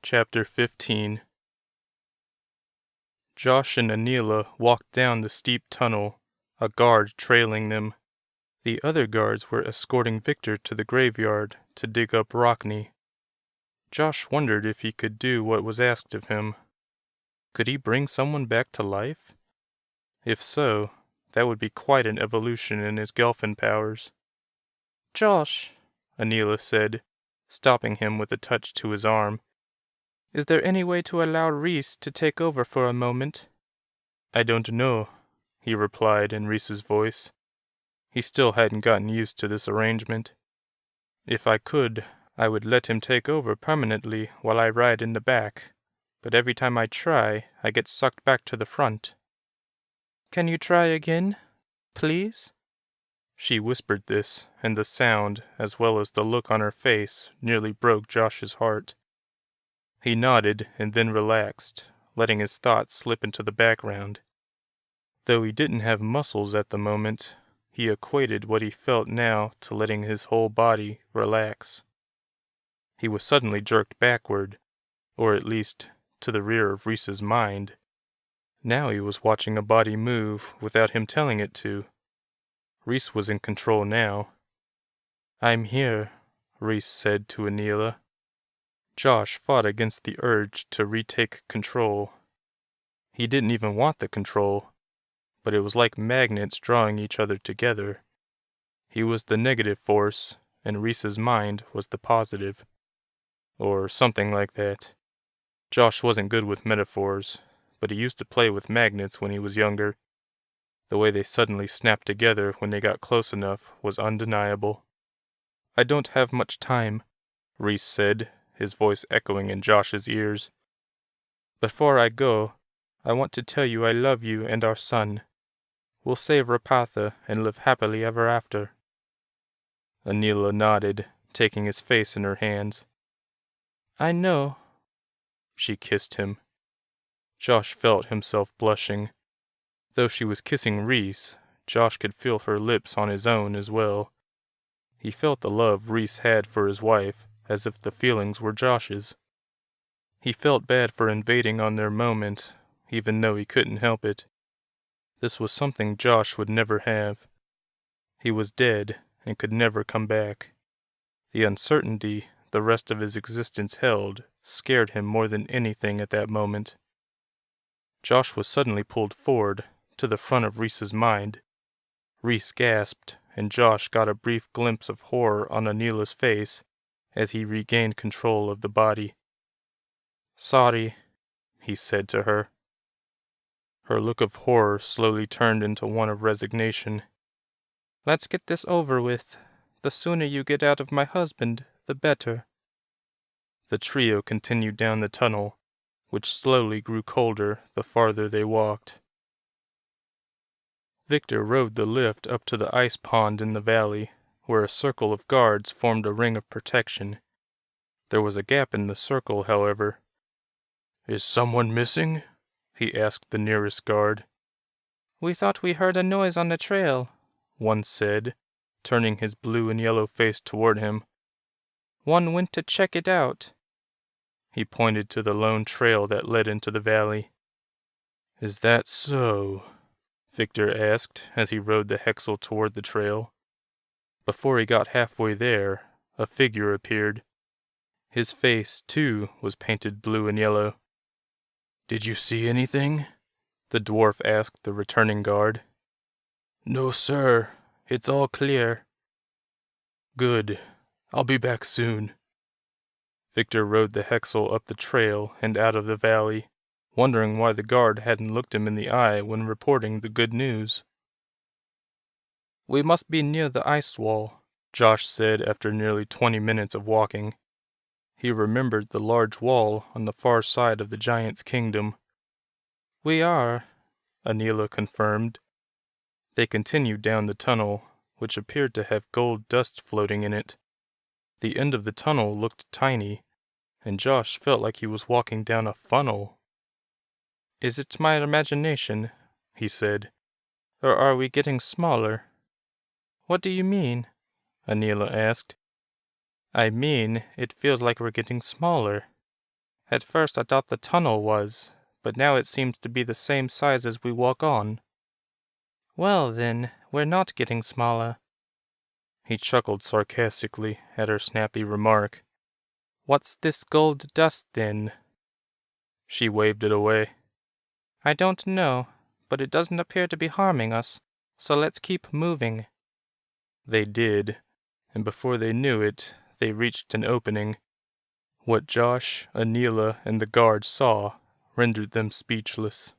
Chapter 15. Josh and Anila walked down the steep tunnel, a guard trailing them. The other guards were escorting Victor to the graveyard to dig up Rockney. Josh wondered if he could do what was asked of him. Could he bring someone back to life? If so, that would be quite an evolution in his Gelfin powers. "Josh," Anila said, stopping him with a touch to his arm. "Is there any way to allow Reese to take over for a moment?" "I don't know," he replied in Reese's voice. He still hadn't gotten used to this arrangement. "If I could, I would let him take over permanently while I ride in the back, but every time I try, I get sucked back to the front." "Can you try again, please?" She whispered this, and the sound, as well as the look on her face, nearly broke Josh's heart. He nodded and then relaxed, letting his thoughts slip into the background. Though he didn't have muscles at the moment, he equated what he felt now to letting his whole body relax. He was suddenly jerked backward, or at least to the rear of Reese's mind. Now he was watching a body move without him telling it to. Reese was in control now. "I'm here," Reese said to Anila. Josh fought against the urge to retake control. He didn't even want the control, but it was like magnets drawing each other together. He was the negative force, and Reese's mind was the positive. Or something like that. Josh wasn't good with metaphors, but he used to play with magnets when he was younger. The way they suddenly snapped together when they got close enough was undeniable. "I don't have much time," Reese said, his voice echoing in Josh's ears. "Before I go, I want to tell you I love you and our son. We'll save Rapatha and live happily ever after." Anila nodded, taking his face in her hands. "I know." She kissed him. Josh felt himself blushing. Though she was kissing Reese, Josh could feel her lips on his own as well. He felt the love Reese had for his wife, as if the feelings were Josh's. He felt bad for invading on their moment, even though he couldn't help it. This was something Josh would never have. He was dead and could never come back. The uncertainty the rest of his existence held scared him more than anything at that moment. Josh was suddenly pulled forward, to the front of Reese's mind. Reese gasped, and Josh got a brief glimpse of horror on Anila's face as he regained control of the body. "Sorry," he said to her. Her look of horror slowly turned into one of resignation. "Let's get this over with. The sooner you get out of my husband, the better." The trio continued down the tunnel, which slowly grew colder the farther they walked. Victor rode the lift up to the ice pond in the valley, where a circle of guards formed a ring of protection. There was a gap in the circle, however. "Is someone missing?" he asked the nearest guard. "We thought we heard a noise on the trail," one said, turning his blue and yellow face toward him. "One went to check it out." He pointed to the lone trail that led into the valley. "Is that so?" Victor asked as he rode the Hexel toward the trail. Before he got halfway there, a figure appeared. His face, too, was painted blue and yellow. "Did you see anything?" the dwarf asked the returning guard. "No, sir. It's all clear." "Good. I'll be back soon." Victor rode the Hexel up the trail and out of the valley, wondering why the guard hadn't looked him in the eye when reporting the good news. "We must be near the ice wall," Josh said after nearly 20 minutes of walking. He remembered the large wall on the far side of the giant's kingdom. "We are," Anila confirmed. They continued down the tunnel, which appeared to have gold dust floating in it. The end of the tunnel looked tiny, and Josh felt like he was walking down a funnel. "Is it my imagination?" he said. "Or are we getting smaller?" "What do you mean?" Anila asked. "I mean, it feels like we're getting smaller." At first I thought the tunnel was, but now it seems to be the same size as we walk on." "Well, then, we're not getting smaller." He chuckled sarcastically at her snappy remark. "What's this gold dust, then?" She waved it away. "I don't know, but it doesn't appear to be harming us, so let's keep moving." They did, and before they knew it, they reached an opening. What Josh, Anila, and the guard saw rendered them speechless.